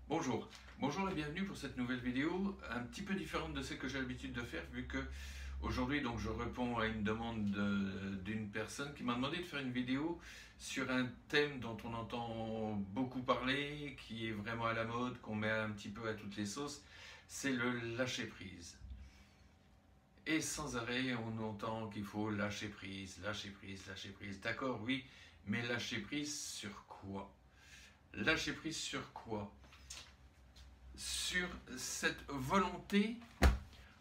Bonjour, bonjour et bienvenue pour cette nouvelle vidéo, un petit peu différente de celle que j'ai l'habitude de faire vu que aujourd'hui donc je réponds à une demande d'une personne qui m'a demandé de faire une vidéo sur un thème dont on entend beaucoup parler, qui est vraiment à la mode, qu'on met un petit peu à toutes les sauces, c'est le lâcher prise. Et sans arrêt on entend qu'il faut lâcher prise, lâcher prise, lâcher prise. D'accord, oui, mais lâcher prise sur quoi? Lâcher prise sur quoi? Sur cette volonté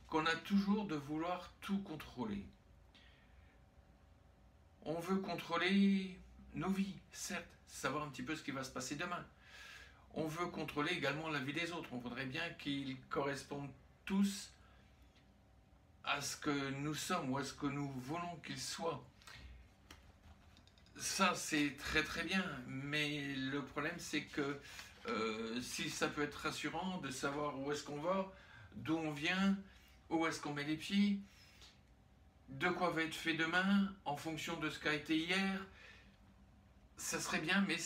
qu'on a toujours de vouloir tout contrôler. On veut contrôler nos vies, certes, savoir un petit peu ce qui va se passer demain. On veut contrôler également la vie des autres. On voudrait bien qu'ils correspondent tous à ce que nous sommes ou à ce que nous voulons qu'ils soient. Ça, c'est très très bien, mais le problème, c'est que si ça peut être rassurant de savoir où est-ce qu'on va, d'où on vient, où est-ce qu'on met les pieds, de quoi va être fait demain, en fonction de ce qu'a été hier, ça serait bien, mais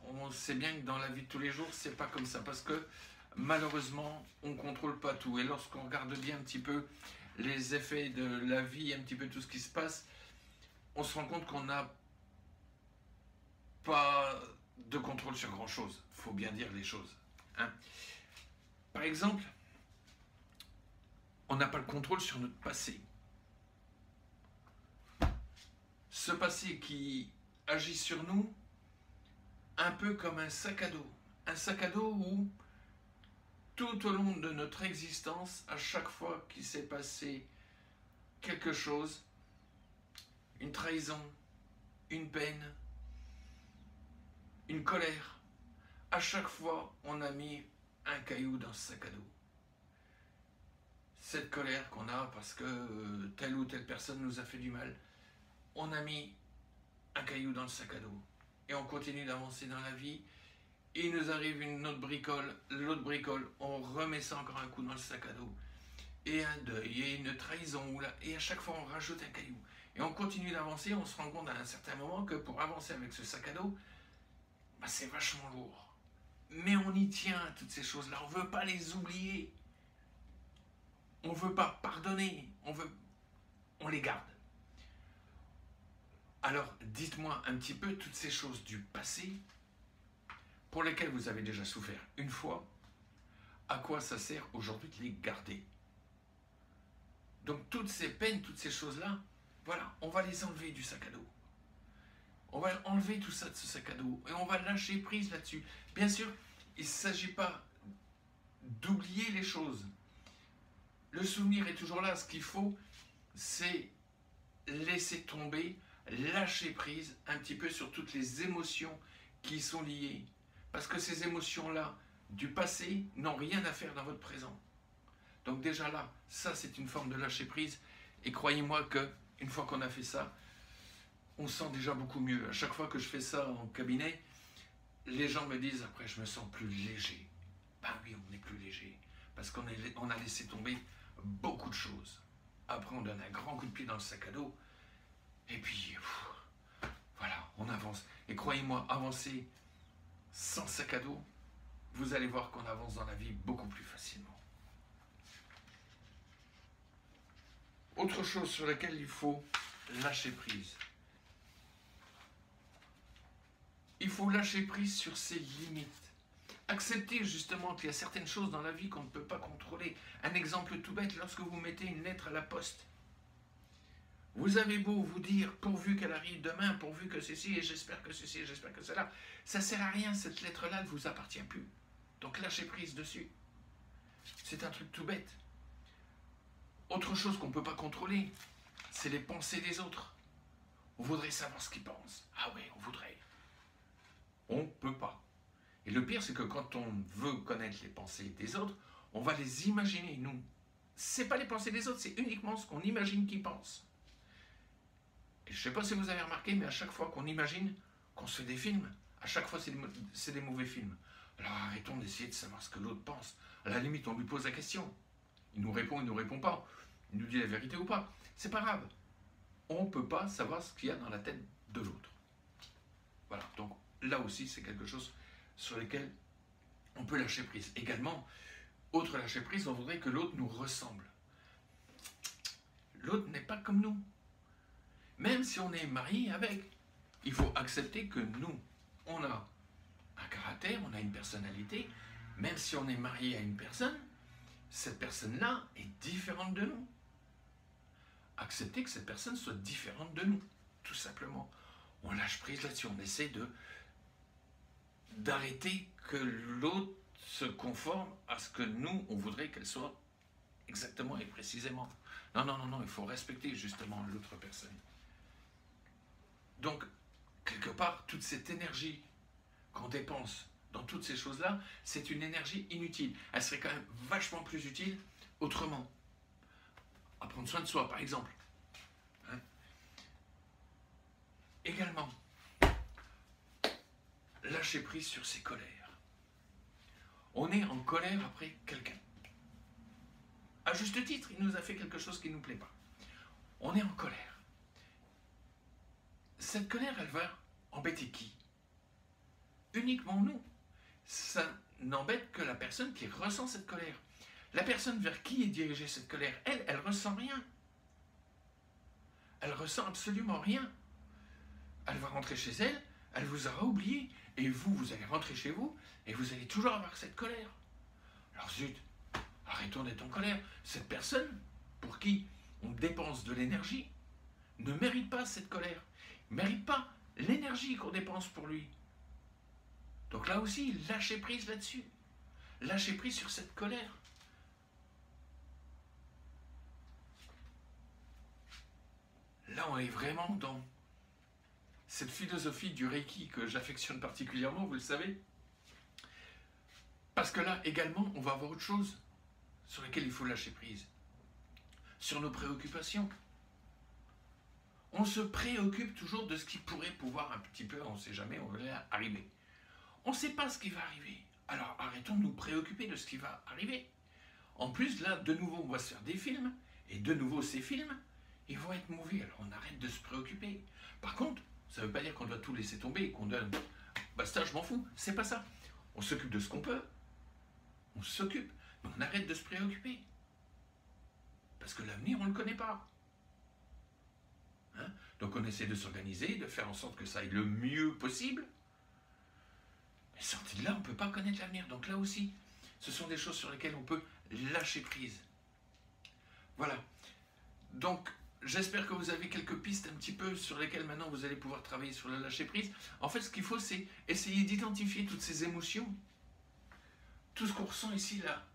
on sait bien que dans la vie de tous les jours, c'est pas comme ça, parce que malheureusement, on ne contrôle pas tout. Et lorsqu'on regarde bien un petit peu les effets de la vie, un petit peu tout ce qui se passe, on se rend compte qu'on n'a pas de contrôle sur grand chose. Il faut bien dire les choses. Hein. Par exemple, on n'a pas le contrôle sur notre passé. Ce passé qui agit sur nous un peu comme un sac à dos. Un sac à dos où tout au long de notre existence, à chaque fois qu'il s'est passé quelque chose, une trahison, une peine, une colère, à chaque fois on a mis un caillou dans ce sac à dos. Cette colère qu'on a parce que telle ou telle personne nous a fait du mal, on a mis un caillou dans le sac à dos. Et on continue d'avancer dans la vie. Et il nous arrive une autre bricole, l'autre bricole, on remet ça encore un coup dans le sac à dos. Et un deuil, et une trahison, et à chaque fois on rajoute un caillou. Et on continue d'avancer, on se rend compte à un certain moment que pour avancer avec ce sac à dos, bah c'est vachement lourd. Mais on y tient à toutes ces choses-là, on ne veut pas les oublier. On ne veut pas pardonner, on les garde. Alors dites-moi un petit peu toutes ces choses du passé pour lesquelles vous avez déjà souffert une fois, à quoi ça sert aujourd'hui de les garder? Donc toutes ces peines, toutes ces choses-là, voilà, on va les enlever du sac à dos. On va enlever tout ça de ce sac à dos et on va lâcher prise là-dessus. Bien sûr, il ne s'agit pas d'oublier les choses. Le souvenir est toujours là. Ce qu'il faut, c'est laisser tomber, lâcher prise un petit peu sur toutes les émotions qui y sont liées. Parce que ces émotions-là du passé n'ont rien à faire dans votre présent. Donc déjà là, ça c'est une forme de lâcher prise. Et croyez-moi qu'une fois qu'on a fait ça, on se sent déjà beaucoup mieux. À chaque fois que je fais ça en cabinet, les gens me disent après je me sens plus léger. Ben oui, on est plus léger. Parce qu'on a laissé tomber beaucoup de choses. Après on donne un grand coup de pied dans le sac à dos. Et puis, voilà, on avance. Et croyez-moi, avancer sans sac à dos, vous allez voir qu'on avance dans la vie beaucoup plus facilement. Autre chose sur laquelle il faut lâcher prise. Il faut lâcher prise sur ses limites. Accepter justement qu'il y a certaines choses dans la vie qu'on ne peut pas contrôler. Un exemple tout bête, lorsque vous mettez une lettre à la poste, vous avez beau vous dire, pourvu qu'elle arrive demain, pourvu que ceci, et j'espère que ceci, et j'espère que cela, ça ne sert à rien, cette lettre-là ne vous appartient plus. Donc lâchez prise dessus. C'est un truc tout bête. Autre chose qu'on ne peut pas contrôler, c'est les pensées des autres. On voudrait savoir ce qu'ils pensent. Ah oui, on voudrait. On ne peut pas. Et le pire, c'est que quand on veut connaître les pensées des autres, on va les imaginer, nous. Ce n'est pas les pensées des autres, c'est uniquement ce qu'on imagine qu'ils pensent. Et je ne sais pas si vous avez remarqué, mais à chaque fois qu'on imagine qu'on se fait des films, à chaque fois c'est des mauvais films. Alors arrêtons d'essayer de savoir ce que l'autre pense. À la limite, on lui pose la question. Il nous répond, il ne nous répond pas. Il nous dit la vérité ou pas. C'est pas grave. On ne peut pas savoir ce qu'il y a dans la tête de l'autre. Voilà, donc là aussi, c'est quelque chose sur lequel On peut lâcher prise. Également, autre lâcher prise, on voudrait que l'autre nous ressemble. L'autre n'est pas comme nous. Même si on est marié avec, il faut accepter que nous, on a un caractère, on a une personnalité. Même si on est marié à une personne, cette personne-là est différente de nous. Accepter que cette personne soit différente de nous, tout simplement. On lâche prise là-dessus, on essaie d'arrêter que l'autre se conforme à ce que nous, on voudrait qu'elle soit exactement et précisément. Non, non, non, non, il faut respecter justement l'autre personne. Donc, quelque part, toute cette énergie qu'on dépense dans toutes ces choses-là, c'est une énergie inutile. Elle serait quand même vachement plus utile autrement. À prendre soin de soi, par exemple. Hein? Également, lâcher prise sur ses colères. On est en colère après quelqu'un. À juste titre, il nous a fait quelque chose qui ne nous plaît pas. On est en colère. Cette colère, elle va embêter qui? Uniquement nous. Ça n'embête que la personne qui ressent cette colère. La personne vers qui est dirigée cette colère, elle ressent rien. Elle ressent absolument rien. Elle va rentrer chez elle, elle vous aura oublié, et vous allez rentrer chez vous, et vous allez toujours avoir cette colère. Alors zut, arrêtons d'être en colère. Cette personne, pour qui on dépense de l'énergie, ne mérite pas cette colère. Ne mérite pas l'énergie qu'on dépense pour lui. Donc là aussi, lâchez prise là-dessus. Lâchez prise sur cette colère. Là, on est vraiment dans cette philosophie du Reiki que j'affectionne particulièrement, vous le savez. Parce que là, également, on va avoir autre chose sur lesquelles il faut lâcher prise. Sur nos préoccupations. On se préoccupe toujours de ce qui pourrait pouvoir un petit peu, on ne sait jamais, on va arriver. On ne sait pas ce qui va arriver. Alors arrêtons de nous préoccuper de ce qui va arriver. En plus, là, de nouveau, on va se faire des films. Et de nouveau, ces films, ils vont être mauvais. Alors on arrête de se préoccuper. Par contre, ça ne veut pas dire qu'on doit tout laisser tomber, qu'on doit... Basta, je m'en fous. C'est pas ça. On s'occupe de ce qu'on peut. On s'occupe. Mais on arrête de se préoccuper. Parce que l'avenir, on ne le connaît pas. Hein? Donc on essaie de s'organiser, de faire en sorte que ça aille le mieux possible. Mais sorti de là, on ne peut pas connaître l'avenir. Donc là aussi, ce sont des choses sur lesquelles on peut lâcher prise. Voilà. Donc, j'espère que vous avez quelques pistes un petit peu sur lesquelles maintenant vous allez pouvoir travailler sur le lâcher prise. En fait, ce qu'il faut, c'est essayer d'identifier toutes ces émotions. Tout ce qu'on ressent ici, là,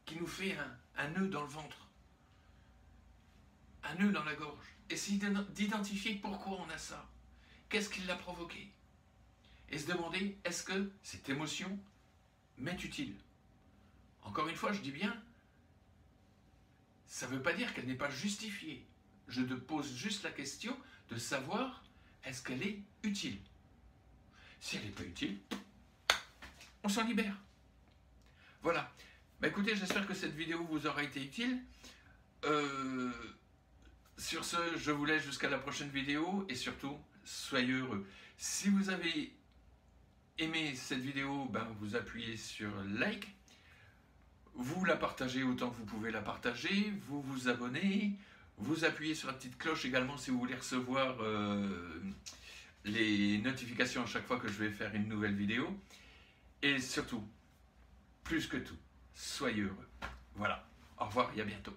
qui nous fait un nœud dans le ventre. Un nœud dans la gorge. Essayez d'identifier pourquoi on a ça. Qu'est-ce qui l'a provoqué? Et se demander, est-ce que cette émotion m'est utile? Encore une fois, je dis bien, ça ne veut pas dire qu'elle n'est pas justifiée. Je te pose juste la question de savoir, est-ce qu'elle est utile? Si elle n'est pas utile, on s'en libère. Voilà. Bah écoutez, j'espère que cette vidéo vous aura été utile. Sur ce, je vous laisse jusqu'à la prochaine vidéo et surtout, soyez heureux. Si vous avez aimé cette vidéo, ben, vous appuyez sur like. Vous la partagez autant que vous pouvez la partager. Vous vous abonnez. Vous appuyez sur la petite cloche également si vous voulez recevoir les notifications à chaque fois que je vais faire une nouvelle vidéo. Et surtout, plus que tout, soyez heureux. Voilà. Au revoir et à bientôt.